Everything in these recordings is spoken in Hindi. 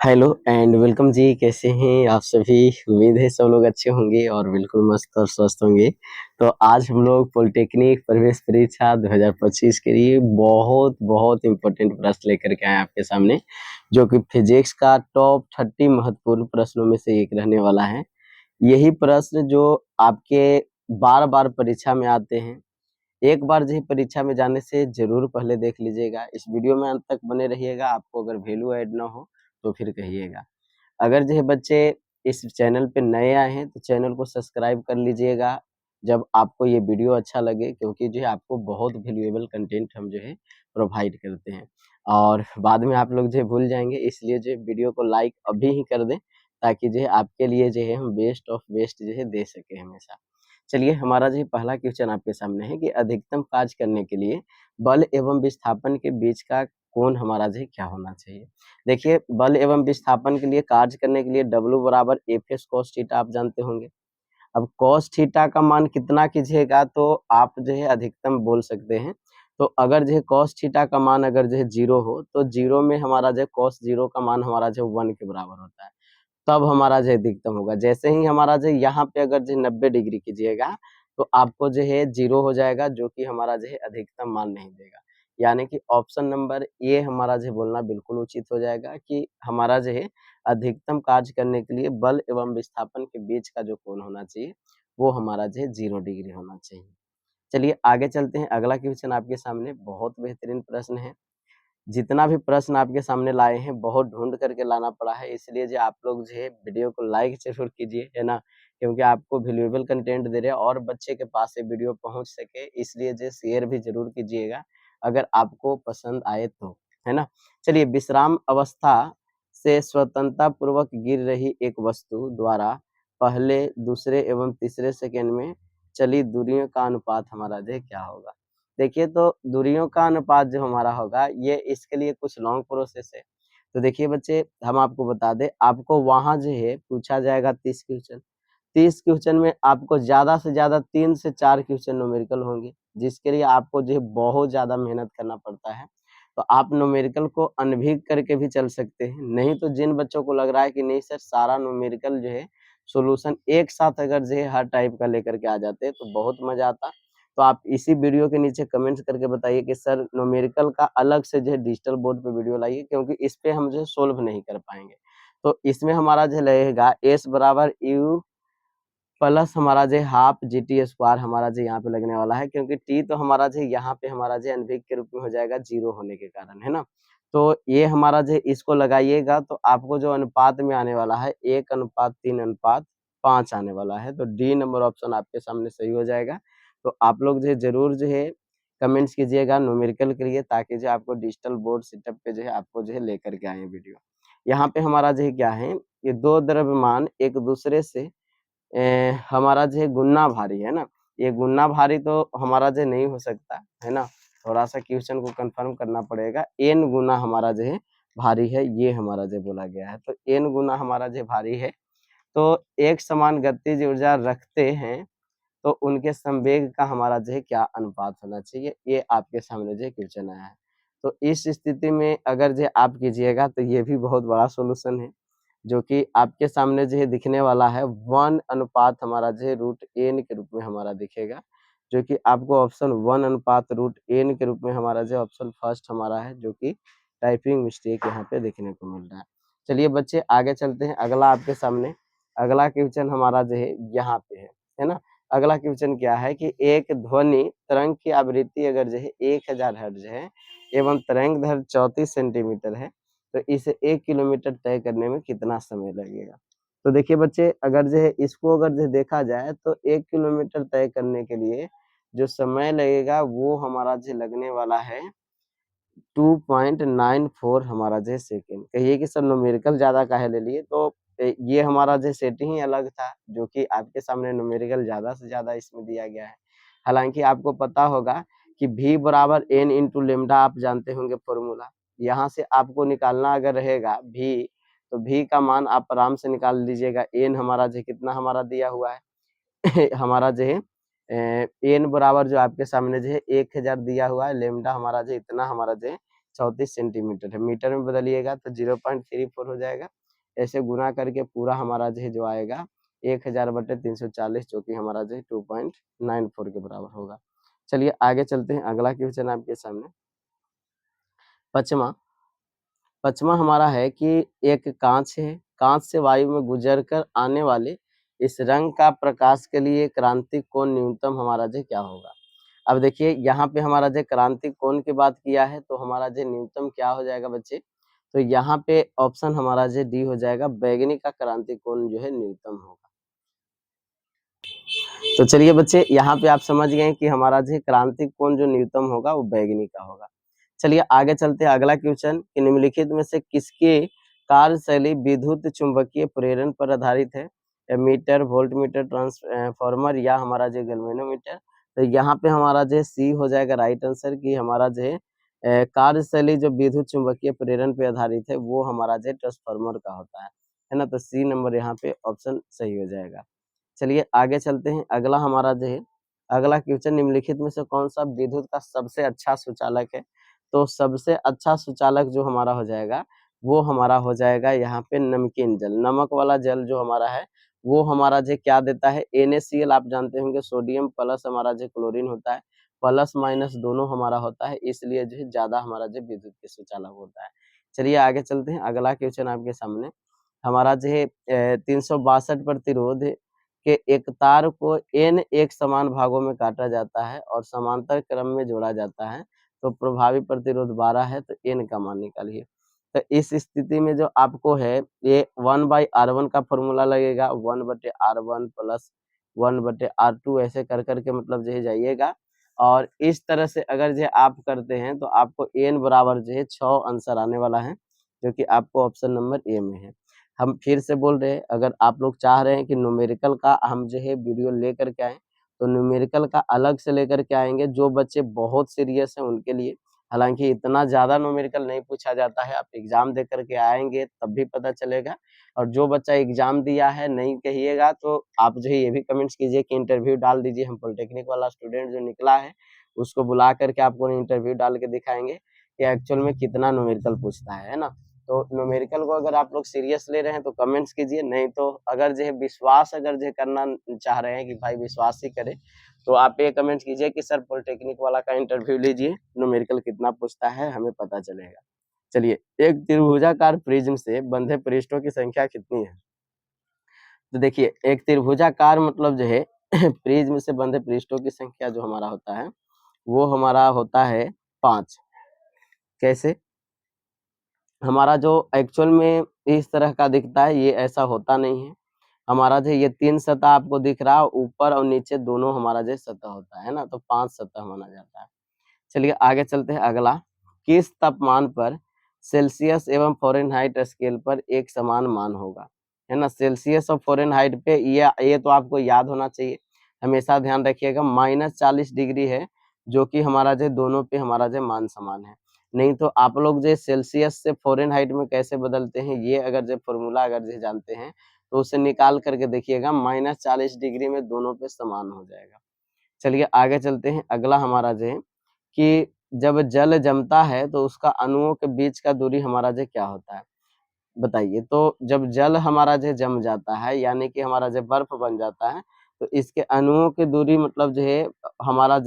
हेलो एंड वेलकम जी। कैसे हैं आप सभी? उम्मीद है सब लोग अच्छे होंगे और बिल्कुल मस्त और स्वस्थ होंगे। तो आज हम लोग पॉलिटेक्निक प्रवेश परीक्षा 2025 के लिए बहुत बहुत इम्पोर्टेंट प्रश्न लेकर के आए हैं आपके सामने, जो कि फिजिक्स का टॉप 30 महत्वपूर्ण प्रश्नों में से एक रहने वाला है। यही प्रश्न जो आपके बार बार परीक्षा में आते हैं। एक बार जो है परीक्षा में जाने से जरूर पहले देख लीजिएगा। इस वीडियो में अंत तक बने रहिएगा। आपको अगर वैल्यू ऐड ना हो तो फिर कहिएगा। अगर जो है बच्चे इस चैनल पे नए आए हैं तो चैनल को सब्सक्राइब कर लीजिएगा जब आपको ये वीडियो अच्छा लगे, क्योंकि जो है आपको बहुत वैल्यूएबल कंटेंट हम जो है प्रोवाइड करते हैं और बाद में आप लोग जो है भूल जाएंगे। इसलिए जो है वीडियो को लाइक अभी ही कर दें, ताकि जो है आपके लिए जो है हम बेस्ट ऑफ बेस्ट जो है दे सके हमेशा। चलिए, हमारा जो पहला क्वेश्चन आपके सामने है कि अधिकतम कार्य करने के लिए बल एवं विस्थापन के बीच का कोण हमारा जो है क्या होना चाहिए। देखिए, बल एवं विस्थापन के लिए कार्य करने के लिए W बराबर एफ एस कॉस थीटा आप जानते होंगे। अब कॉस थीटा का मान कितना कीजिएगा तो आप जो है अधिकतम बोल सकते हैं। तो अगर जो है कॉस थीटा का मान अगर जो है 0 हो तो 0 में हमारा जो है कॉस 0 का मान हमारा जो 1 के बराबर होता है, तब हमारा जो है अधिकतम होगा। जैसे ही हमारा जो यहाँ पे अगर जो 90 डिग्री कीजिएगा तो आपको जो है 0 हो जाएगा, जो कि हमारा जो है अधिकतम मान नहीं देगा। यानी कि ऑप्शन नंबर ए हमारा जो है बोलना बिल्कुल उचित हो जाएगा कि हमारा जो है अधिकतम कार्य करने के लिए बल एवं विस्थापन के बीच का जो कोण होना चाहिए वो हमारा जो है 0 डिग्री होना चाहिए। चलिए आगे चलते हैं। अगला क्वेश्चन आपके सामने बहुत बेहतरीन प्रश्न है। जितना भी प्रश्न आपके सामने लाए हैं बहुत ढूंढ करके लाना पड़ा है, इसलिए जो आप लोग जो है वीडियो को लाइक जरूर कीजिए, है ना, क्योंकि आपको वैल्यूएबल कंटेंट दे रहे हैं और बच्चे के पास ये वीडियो पहुंच सके, इसलिए जो शेयर भी जरूर कीजिएगा अगर आपको पसंद आए तो, है ना। चलिए, विश्राम अवस्था से स्वतंत्रता पूर्वक गिर रही एक वस्तु द्वारा पहले, दूसरे एवं तीसरे सेकेंड में चली दूरियों का अनुपात हमारा जो है क्या होगा। देखिए, तो दूरियों का अनुपात जो हमारा होगा ये इसके लिए कुछ लॉन्ग प्रोसेस है। तो देखिए बच्चे, हम आपको बता दें, आपको वहाँ जो है पूछा जाएगा 30 क्वेश्चन। 30 क्वेश्चन में आपको ज़्यादा से ज़्यादा 3 से 4 क्वेश्चन न्यूमेरिकल होंगे, जिसके लिए आपको जो है बहुत ज़्यादा मेहनत करना पड़ता है। तो आप न्यूमेरिकल को अनभिग करके भी चल सकते हैं। नहीं तो जिन बच्चों को लग रहा है कि नहीं सर सारा न्यूमेरिकल जो है सॉल्यूशन एक साथ अगर जो है हर टाइप का लेकर के आ जाते तो बहुत मज़ा आता। तो आप इसी वीडियो के नीचे कमेंट्स करके बताइए कि सर न्यूमेरिकल का अलग से जो है डिजिटल बोर्ड पे वीडियो लाइए, क्योंकि इस पे हम जो है सोल्व नहीं कर पाएँगे। तो इसमें हमारा जो रहेगा S बराबर U प्लस हमारा जो हाफ GT स्क्वायर हमारा जो यहाँ पे लगने वाला है, क्योंकि T तो हमारा जो यहाँ पे हमारा जो अनभिज्ञ के रूप में हो जाएगा 0 होने के कारण, है ना। तो ये हमारा जो इसको लगाइएगा तो आपको जो अनुपात में आने वाला है 1:3:5 आने वाला है। तो डी नंबर ऑप्शन आपके सामने सही हो जाएगा। तो आप लोग जो है जरूर जो है कमेंट्स कीजिएगा न्यूमेरिकल के लिए, ताकि जो आपको डिजिटल बोर्ड सेटअप पे जो है आपको जो है लेकर के आए वीडियो। यहाँ पे हमारा जो है क्या है, ये दो द्रव्यमान एक दूसरे से हमारा जो है गुना भारी, है ना। ये गुना भारी तो हमारा जो नहीं हो सकता, है ना। थोड़ा-सा क्वेश्चन को कंफर्म करना पड़ेगा। n गुना हमारा जो है भारी है, ये हमारा जो बोला गया है। तो n गुना हमारा जो भारी है, तो एक समान गतिज ऊर्जा रखते हैं तो उनके संवेग का हमारा जो है क्या अनुपात होना चाहिए, ये आपके सामने जो है क्वेश्चन आया है। तो इस स्थिति में अगर जो आप कीजिएगा तो ये भी बहुत बड़ा सॉल्यूशन है, जो कि आपके सामने जो है दिखने वाला है 1 अनुपात हमारा जो है रूट एन के रूप में हमारा दिखेगा, जो कि आपको ऑप्शन 1 अनुपात रूट एन के रूप में हमारा जो ऑप्शन फर्स्ट हमारा है, जो कि टाइपिंग मिस्टेक यहाँ पे देखने को मिल रहा है। चलिए बच्चे आगे चलते हैं। अगला आपके सामने अगला क्वेश्चन हमारा जो है यहाँ पे है ना। अगला क्वेश्चन क्या है कि एक ध्वनि तरंग की आवृत्ति अगर जो है 1000 हर्ट्ज है एवं तरंग दैर्घ्य 34 सेंटीमीटर है, तो इसे 1 किलोमीटर तय करने में कितना समय लगेगा। तो देखिए बच्चे, अगर जो है इसको अगर जो देखा जाए तो 1 किलोमीटर तय करने के लिए जो समय लगेगा वो हमारा जो लगने वाला है 2.94 हमारा जो है सेकंड। कहिए कि सर न्यूमेरिकल ज़्यादा काहे ले लिए, तो ये हमारा जो सेटिंग ही अलग था, जो कि आपके सामने न्यूमेरिकल ज़्यादा से ज़्यादा इसमें दिया गया है। हालाँकि आपको पता होगा कि V बराबर N इंटू लैम्ब्डा आप जानते होंगे फ़ॉर्मूला। यहाँ से आपको निकालना अगर रहेगा V, तो V का मान आप आराम से निकाल लीजिएगा। N हमारा जो कितना हमारा दिया हुआ है हमारा जो है एन बराबर जो आपके सामने जो है 1000 दिया हुआ है, लैम्ब्डा हमारा जो इतना हमारा जो है 34 सेंटीमीटर है। मीटर में बदलिएगा तो 0.34 हो जाएगा। ऐसे गुना करके पूरा हमारा जो आएगा 1000/340, जो कि हमारा 2.94 के बराबर होगा। चलिए आगे चलते हैं, अगला क्वेश्चन आपके सामने। पचमा पचमा हमारा है कि एक कांच है, कांच से वायु में गुजर कर आने वाले इस रंग का प्रकाश के लिए क्रांतिक कोण न्यूनतम हमारा क्या होगा। अब देखिए यहाँ पे हमारा क्रांतिक कोण की बात किया है, तो हमारा न्यूनतम क्या हो जाएगा बच्चे, तो यहाँ पे ऑप्शन हमारा डी हो जाएगा, बैगनी का क्रांतिक कोण जो है न्यूनतम होगा। तो चलिए बच्चे, यहाँ पे आप समझ गए कि हमारा क्रांतिक कोण जो न्यूनतम होगा वो बैगनी का होगा। चलिए आगे चलते हैं, अगला क्वेश्चन कि निम्नलिखित में से किसके कार्यशैली विद्युत चुंबकीय प्रेरण पर आधारित है, मीटर, वोल्टमीटर, ट्रांसफार्मर या हमारा गैल्वेनोमीटर। तो यहाँ पे हमारा सी हो जाएगा राइट आंसर, कि हमारा कार्यशैली जो विद्युत चुंबकीय प्रेरण पे आधारित है वो हमारा ट्रांसफार्मर का होता है ना। तो सी नंबर यहाँ पे ऑप्शन सही हो जाएगा। चलिए आगे चलते हैं, अगला हमारा अगला क्वेश्चन, निम्नलिखित में से कौन सा विद्युत का सबसे अच्छा सुचालक है। तो सबसे अच्छा सुचालक जो हमारा हो जाएगा वो हमारा हो जाएगा यहाँ पे नमकीन जल, नमक वाला जल जो हमारा है वो हमारा क्या देता है, NaCl आप जानते होंगे, सोडियम प्लस हमारा क्लोरीन होता है, प्लस माइनस दोनों हमारा होता है, इसलिए ज्यादा हमारा विद्युत के सुचालक होता है। चलिए आगे चलते हैं, अगला क्वेश्चन आपके सामने। हमारा 362 प्रतिरोध के एक तार को n एक समान भागों में काटा जाता है और समांतर क्रम में जोड़ा जाता है, तो प्रभावी प्रतिरोध 12 है, तो n का मान निकालिए। तो इस स्थिति में जो आपको है ये 1/R1 का फॉर्मूला लगेगा, 1/R1 प्लस 1/R2 ऐसे कर करके मतलब जाइएगा, और इस तरह से अगर आप करते हैं तो आपको n बराबर 6 आंसर आने वाला है, जो कि आपको ऑप्शन नंबर ए में है। हम फिर से बोल रहे हैं, अगर आप लोग चाह रहे हैं कि न्यूमेरिकल का हम वीडियो लेकर के आएँ, तो न्यूमेरिकल का अलग से लेकर के आएंगे, जो बच्चे बहुत सीरियस हैं उनके लिए। हालांकि इतना ज़्यादा न्यूमेरिकल नहीं पूछा जाता है, आप एग्जाम दे करके आएंगे तब भी पता चलेगा। और जो बच्चा एग्जाम दिया है नहीं कहिएगा, तो आप ये भी कमेंट्स कीजिए कि इंटरव्यू डाल दीजिए, हम पॉलिटेक्निक वाला स्टूडेंट जो निकला है उसको बुला करके आपको इंटरव्यू डाल के दिखाएंगे कि एक्चुअल में कितना न्यूमेरिकल पूछता है ना। तो न्यूमेरिकल को अगर आप लोग सीरियस ले रहे हैं तो कमेंट्स कीजिए, नहीं तो अगर विश्वास अगर करना चाह रहे हैं कि भाई विश्वास ही करें, तो आप ये कमेंट कीजिए कि सर पॉलिटेक्निक वाला का इंटरव्यू लीजिए, न्यूमेरिकल कितना पूछता है हमें पता चलेगा। चलिए, एक त्रिभुजाकार प्रिज्म से बंधे पृष्ठों की संख्या कितनी है। तो देखिए, एक त्रिभुजाकार मतलब प्रिज्म से बंधे पृष्ठों की संख्या जो हमारा होता है वो हमारा होता है 5। कैसे, हमारा जो एक्चुअल में इस तरह का दिखता है ये ऐसा होता नहीं है। हमारा ये 3 सतह आपको दिख रहा है, ऊपर और नीचे दोनों हमारा सतह होता है ना, तो 5 सतह माना जाता है। चलिए आगे चलते हैं, अगला, किस तापमान पर सेल्सियस एवं फ़ारेनहाइट स्केल पर एक समान मान होगा, है ना। सेल्सियस और फ़ारेनहाइट पे ये तो आपको याद होना चाहिए, हमेशा ध्यान रखिएगा। -40 डिग्री है जो कि हमारा दोनों पे हमारा मान समान है। नहीं तो आप लोग सेल्सियस से फ़ारेनहाइट में कैसे बदलते हैं, ये अगर फॉर्मूला अगर जानते हैं तो उसे निकाल करके देखिएगा, -40 डिग्री में दोनों पे समान हो जाएगा। चलिए आगे चलते हैं, अगला हमारा कि जब जल जमता है तो उसका अणुओं के बीच का दूरी हमारा क्या होता है, बताइए। तो जब जल हमारा जम जाता है यानी कि हमारा बर्फ बन जाता है, तो इसके अणुओं की दूरी मतलब हमारा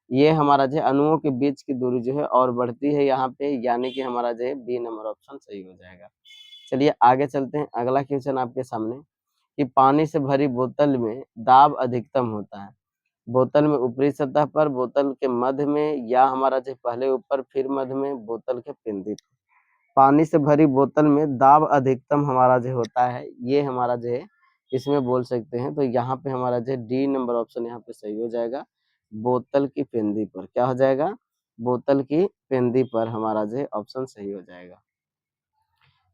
ये हमारा अणुओं के बीच की दूरी और बढ़ती है यहाँ पे, यानी कि हमारा बी नंबर ऑप्शन सही हो जाएगा। चलिए आगे चलते हैं, अगला क्वेश्चन आपके सामने कि पानी से भरी बोतल में दाब अधिकतम होता है, बोतल में ऊपरी सतह पर, बोतल के मध्य में, या हमारा पहले ऊपर फिर मध्य में, बोतल के केंद्र पर। पानी से भरी बोतल में दाब अधिकतम हमारा होता है, ये हमारा इसमें बोल सकते हैं। तो यहाँ पे हमारा डी नंबर ऑप्शन यहाँ पे सही हो जाएगा, बोतल की पेंदी पर। क्या हो जाएगा, बोतल की पेंदी पर हमारा ऑप्शन सही हो जाएगा।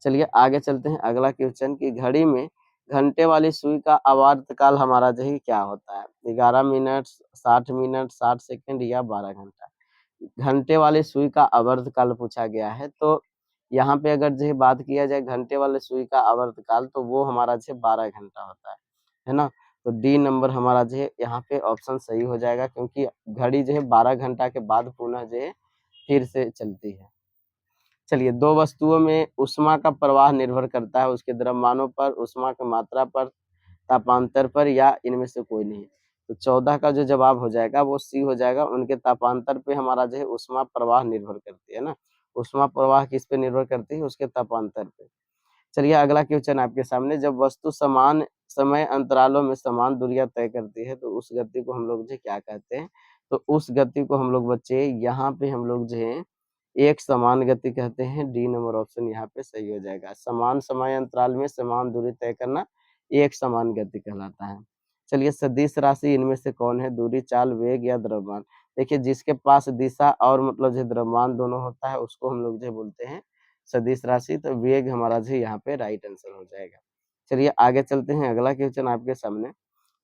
चलिए आगे चलते हैं, अगला क्वेश्चन की घड़ी में घंटे वाली सुई का आवर्तकाल हमारा क्या होता है, 11 मिनट, 60 मिनट, 60 सेकंड या 12 घंटा। घंटे वाली सुई का आवर्तकाल पूछा गया है, तो यहाँ पे अगर बात किया जाए घंटे वाले सुई का आवर्तकाल, तो वो हमारा 12 घंटा होता है ना। तो डी नंबर हमारा यहाँ पे ऑप्शन सही हो जाएगा, क्योंकि घड़ी 12 घंटा के बाद पुनः फिर से चलती है। चलिए, दो वस्तुओं में ऊष्मा का प्रवाह निर्भर करता है उसके द्रव्यमानों पर, ऊष्मा की मात्रा पर, तापांतर पर, या इनमें से कोई नहीं। तो 14 का जो जवाब हो जाएगा वो सी हो जाएगा। उनके तापांतर पे हमारा जो है ऊष्मा प्रवाह निर्भर करती है ना। ऊष्मा प्रवाह किस पे निर्भर करती है? उसके तापांतर पे। चलिए, अगला क्वेश्चन आपके सामने। जब वस्तु समान समय अंतरालों में समान दूरियां तय करती है तो उस गति को हम लोग जो क्या कहते हैं? तो उस गति को हम लोग बच्चे यहाँ पे हम लोग जो है एक समान गति कहते हैं। डी नंबर ऑप्शन यहाँ पे सही हो जाएगा। समान समय अंतराल में समान दूरी तय करना एक समान गति कहलाता है। चलिए, सदिश राशि इनमें से कौन है? दूरी, चाल, वेग या द्रव्यमान। देखिए, जिसके पास दिशा और मतलब जो द्रव्यमान दोनों होता है उसको हम लोग जो बोलते हैं सदिश राशि। तो वेग हमारा जो यहाँ पे राइट आंसर हो जाएगा। चलिए, आगे चलते हैं। अगला क्वेश्चन आपके सामने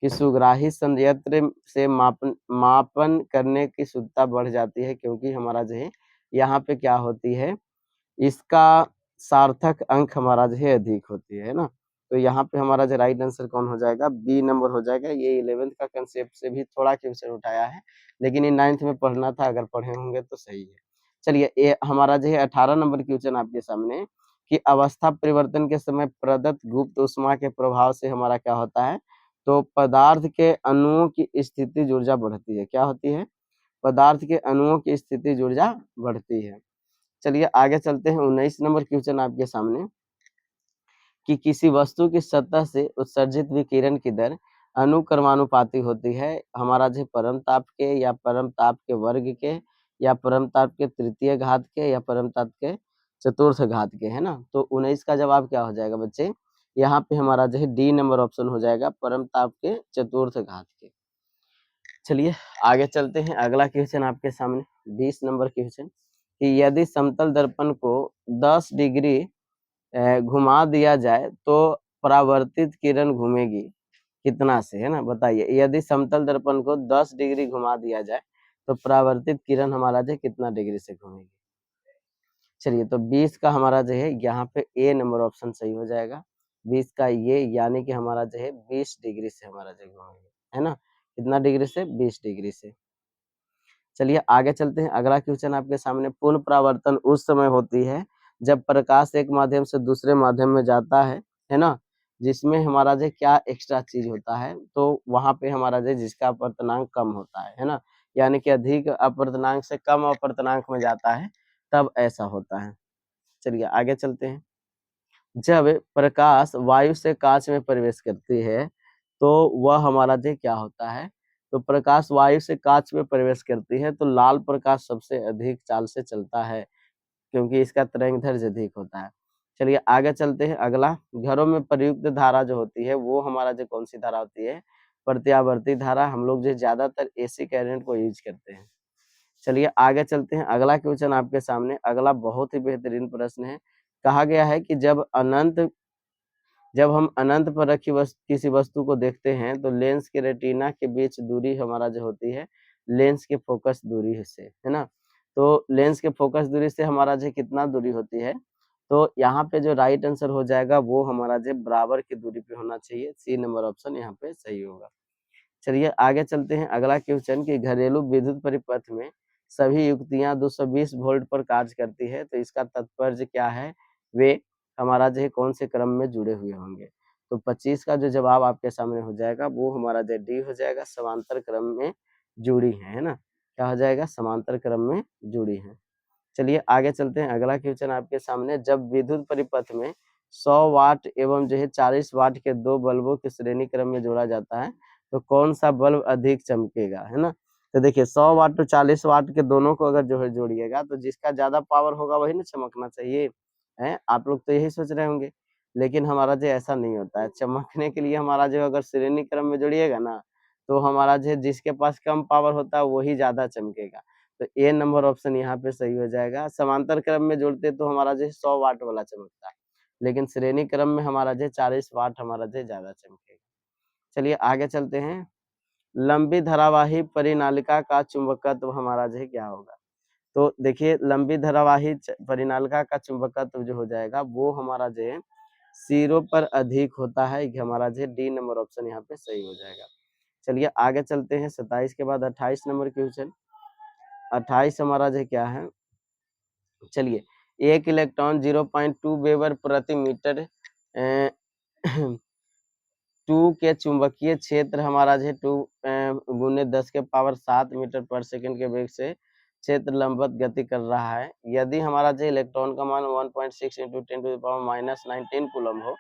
कि सुग्राही संयंत्र से मापन करने की शुद्धता बढ़ जाती है क्योंकि हमारा जो है यहाँ पे क्या होती है? इसका सार्थक अंक हमारा जो है अधिक होती है ना। तो यहाँ पे हमारा जो राइट आंसर कौन हो जाएगा? बी नंबर हो जाएगा। ये 11th का कंसेप्ट से भी थोड़ा क्वेश्चन उठाया है, लेकिन ये 9th में पढ़ना था। अगर पढ़े होंगे तो सही है। चलिए, ये हमारा जो है 18 नंबर क्वेश्चन आपके सामने कि अवस्था परिवर्तन के समय प्रदत्त गुप्त ऊष्मा के प्रभाव से हमारा क्या होता है? तो पदार्थ के अणुओं की स्थितिज ऊर्जा बढ़ती है। क्या होती है? पदार्थ के अणुओं की स्थितिज ऊर्जा बढ़ती है। चलिए, आगे चलते हैं। 19 नंबर क्वेश्चन आपके सामने कि किसी वस्तु की सतह से उत्सर्जित विकिरण की दर अनुक्रमानुपाती होती है हमारा जो परम ताप के या परम ताप के वर्ग के या परम ताप के तृतीय घात के या परम ताप के चतुर्थ घात के, है ना। तो 19 का जवाब क्या हो जाएगा बच्चे? यहाँ पे हमारा जो है डी नंबर ऑप्शन हो जाएगा, परम ताप के चतुर्थ घात के। चलिए, आगे चलते हैं। अगला क्वेश्चन आपके सामने 20 नंबर क्वेश्चन कि यदि समतल दर्पण को 10 डिग्री घुमा दिया जाए तो परावर्तित किरण घूमेगी कितना से, है ना। बताइए, यदि समतल दर्पण को 10 डिग्री घुमा दिया जाए तो परावर्तित किरण हमारा जो कितना डिग्री से घूमेगी? चलिए, तो 20 का हमारा जो है यहाँ पे ए नंबर ऑप्शन सही हो जाएगा। 20 का ये यानी कि हमारा जो है 20 डिग्री से हमारा जो घूमेगी, है ना। कितना डिग्री से? 20 डिग्री से। चलिए, आगे चलते हैं। अगला क्वेश्चन आपके सामने पूर्ण परावर्तन उस समय होती है जब प्रकाश एक माध्यम से दूसरे माध्यम में जाता है ना। जिसमें हमारा जो क्या एक्स्ट्रा चीज होता है? तो वहां पे हमारा जो जिसका अपवर्तनांक कम होता है ना। यानी कि अधिक अपवर्तनांक से कम अपवर्तनांक में जाता है, तब ऐसा होता है। चलिए, आगे चलते हैं। जब प्रकाश वायु से कांच में प्रवेश करती है तो वह हमारा जो क्या होता है? तो प्रकाश वायु से कांच में प्रवेश करती है तो लाल प्रकाश सबसे अधिक चाल से चलता है क्योंकि इसका तरंगदैर्घ्य अधिक होता है। चलिए, आगे चलते हैं। अगला, घरों में प्रयुक्त धारा जो होती है वो हमारा जो कौन सी धारा होती है? प्रत्यावर्ती धारा। हम लोग जो ज्यादातर एसी करंट को यूज करते हैं। चलिए, आगे चलते हैं। अगला क्वेश्चन आपके सामने, अगला बहुत ही बेहतरीन प्रश्न है। कहा गया है कि जब हम अनंत पर रखी किसी वस्तु को देखते हैं तो लेंस के रेटिना के बीच दूरी हमारा जो होती है लेंस के फोकस दूरी से, है ना। तो लेंस के फोकस दूरी से हमारा जो कितना दूरी होती है? तो यहाँ पे जो राइट आंसर हो जाएगा वो हमारा जो बराबर की दूरी पे होना चाहिए। सी नंबर ऑप्शन यहाँ पे सही होगा। चलिए, आगे चलते हैं। अगला क्वेश्चन कि घरेलू विद्युत परिपथ में सभी युक्तियां 220 वोल्ट पर कार्य करती है तो इसका तात्पर्य क्या है? वे हमारा जो है कौन से क्रम में जुड़े हुए होंगे? तो 25 का जो जवाब आपके सामने हो जाएगा वो हमारा जो डी हो जाएगा, समांतर क्रम में जुड़ी है ना। क्या हो जाएगा? समांतर क्रम में जुड़ी है। चलिए, आगे चलते हैं। अगला क्वेश्चन आपके सामने, जब विद्युत परिपथ में 100 वाट एवं जो है 40 वाट के दो बल्बों के श्रेणी क्रम में जोड़ा जाता है तो कौन सा बल्ब अधिक चमकेगा, है ना। तो देखिए, 100 वाट और 40 वाट के दोनों को अगर जो है जोड़िएगा तो जिसका ज्यादा पावर होगा वही ना चमकना चाहिए, है। आप लोग तो यही सोच रहे होंगे, लेकिन हमारा जो ऐसा नहीं होता है। चमकने के लिए हमारा जो अगर श्रेणी क्रम में जोड़िएगा ना तो हमारा जो जिसके पास कम पावर होता है वही ज्यादा चमकेगा। तो ए नंबर ऑप्शन यहाँ पे सही हो जाएगा। समांतर क्रम में जोड़ते तो हमारा जो 100 वाट वाला चमकता है, लेकिन श्रेणी क्रम में हमारा जो 40 वाट हमारा जो ज्यादा चमकेगा। चलिए, आगे चलते हैं। लंबी धारावाही परिनालिका का चुंबकत्व हमारा जो क्या होगा? तो देखिए, लंबी धारावाही परिनालिका का चुंबकत्व जो हो जाएगा वो हमारा जो है सिरों पर अधिक होता है। कि हमारा जो डी नंबर ऑप्शन यहाँ पे सही हो जाएगा। चलिए, आगे चलते हैं। 27 के बाद 28 नंबर क्वेश्चन। 28 हमारा जो क्या है? चलिए, एक इलेक्ट्रॉन 0.2 वेबर प्रति मीटर 2 के चुंबकीय क्षेत्र हमारा जो है 2 गुने 10 के पावर 7 मीटर पर सेकंड के वेग से क्षेत्र लंबवत गति कर रहा है। यदि हमारा जो इलेक्ट्रॉन का मान 1.6 इंटू 10⁻⁻19 कूलम हो,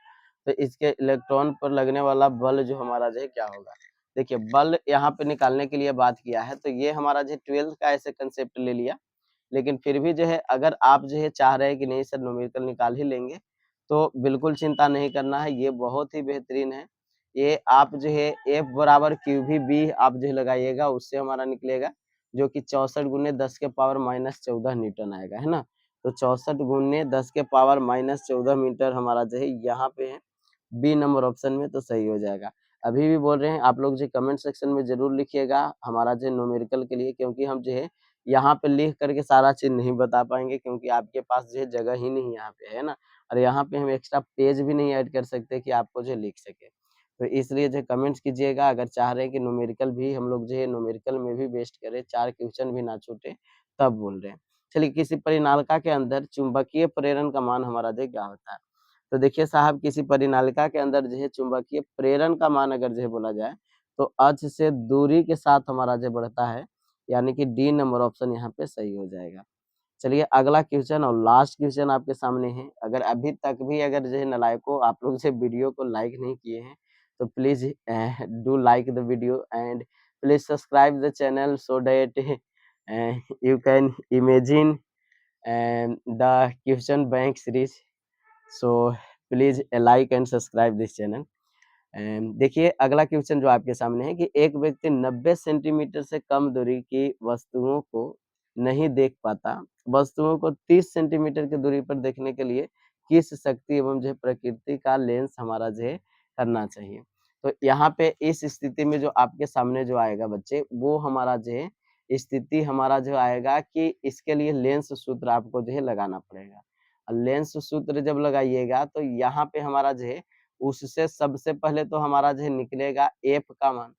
तो इसके इलेक्ट्रॉन पर लगने वाला बल जो हमारा जो है क्या होगा। देखिए बल यहाँ पे निकालने के लिए बात किया है, तो ये हमारा जो 12th का ऐसे कंसेप्ट ले लिया, लेकिन फिर भी जो है अगर आप जो है चाह रहे हैं कि नहीं सर न्यूमेरिकल निकाल ही लेंगे, तो बिल्कुल चिंता नहीं करना है, ये बहुत ही बेहतरीन है। ये आप जो है F बराबर क्यू भी बी आप जो है लगाइएगा, उससे हमारा निकलेगा जो कि 64 गुने 10 के पावर -14 न्यूटन आएगा, है ना। तो 64 गुने 10 के पावर -14 मीटर हमारा जो है यहाँ पे है बी नंबर ऑप्शन में, तो सही हो जाएगा। अभी भी बोल रहे हैं आप लोग जो कमेंट सेक्शन में जरूर लिखिएगा हमारा जो न्यूमेरिकल के लिए, क्योंकि हम जो है यहाँ पे लिख करके सारा चीज नहीं बता पाएंगे, क्योंकि आपके पास जो है जगह ही नहीं यहाँ पे, है ना। और यहाँ पे हम एक्स्ट्रा पेज भी नहीं ऐड कर सकते कि आपको जो लिख सके, तो इसलिए जो कमेंट्स कीजिएगा। अगर चाह रहे हैं कि न्यूमेरिकल भी हम लोग जो है न्यूमेरिकल में भी बेस्ट करें, 4 क्वेश्चन भी ना छूटे, तब बोल रहे हैं। चलिए, किसी परिनालिका के अंदर चुंबकीय प्रेरण का मान हमारा जो क्या होता है। तो देखिए साहब, किसी परिनालिका के अंदर जो है चुंबकीय प्रेरण का मान अगर जो है बोला जाए, तो अक्ष से दूरी के साथ हमारा जो बढ़ता है, यानी कि डी नंबर ऑप्शन यहाँ पे सही हो जाएगा। चलिए अगला क्वेश्चन और लास्ट क्वेश्चन आपके सामने है। अगर अभी तक भी अगर जो है नालायकों आप लोग से वीडियो को लाइक नहीं किए हैं, तो please do like the video and please subscribe the channel so that you can imagine the question bank series. So please like and subscribe this channel. देखिए अगला क्वेश्चन जो आपके सामने है कि एक व्यक्ति 90 सेंटीमीटर से कम दूरी की वस्तुओं को नहीं देख पाता, वस्तुओं को 30 सेंटीमीटर की दूरी पर देखने के लिए किस शक्ति एवं जो है प्रकृति का लेंस हमारा जो है करना चाहिए। तो यहाँ पे इस स्थिति में जो आपके सामने जो आएगा बच्चे, वो हमारा जो है स्थिति हमारा जो आएगा कि इसके लिए लेंस सूत्र आपको जो है लगाना पड़ेगा। लेंस सूत्र जब लगाइएगा तो यहाँ पे हमारा जो है उससे सबसे पहले तो हमारा जो है निकलेगा एफ का मान।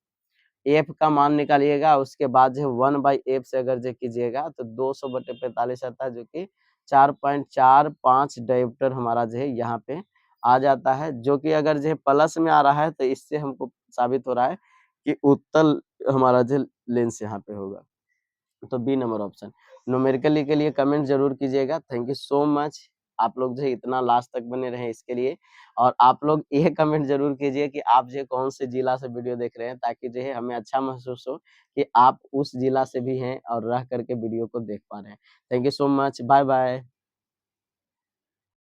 एफ का मान निकालिएगा, उसके बाद जो है 1/f से अगर जो कीजिएगा तो 200/45 आता है, जो कि 4.45 डायोप्टर हमारा जो है यहाँ पे आ जाता है, जो कि अगर जो है प्लस में आ रहा है तो इससे हमको साबित हो रहा है कि उत्तल हमारा जो लेंस यहाँ पे होगा। तो बी नंबर ऑप्शन। न्यूमेरिकली के लिए कमेंट जरूर कीजिएगा। थैंक यू सो मच, आप लोग जो है इतना लास्ट तक बने रहे इसके लिए। और आप लोग ये कमेंट जरूर कीजिए कि आप जो है कौन से जिला से वीडियो देख रहे हैं, ताकि जो है हमें अच्छा महसूस हो कि आप उस जिला से भी हैं और रह करके वीडियो को देख पा रहे हैं। Thank you so much, bye bye.